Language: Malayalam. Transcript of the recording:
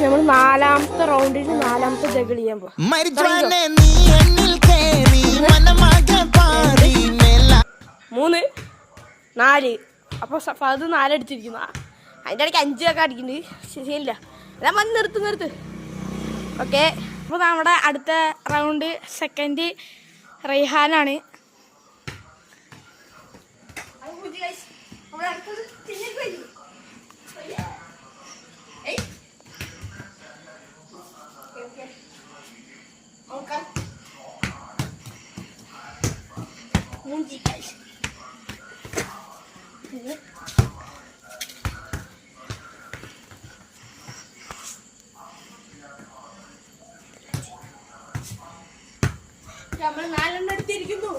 നമ്മൾ നാലാമത്തെ റൗണ്ടിന് നാലാമത്തെ ജഗിൾ ചെയ്യാൻ പോകും. 3 4 അപ്പോൾ അത് 4 അടിച്ചിരിക്കുന്നു. അതിൻ്റെ ഇടയ്ക്ക് 5 ഒക്കെ അടിക്കുന്നുണ്ട്. ശരിയില്ല, ഞാൻ വന്ന് നിർത്ത്. ഓക്കെ, അപ്പോൾ നമ്മുടെ അടുത്ത റൗണ്ട് സെക്കൻഡ് റൈഹാനാണ്. നമ്മൾ 4 എടുത്തിരിക്കുന്നു.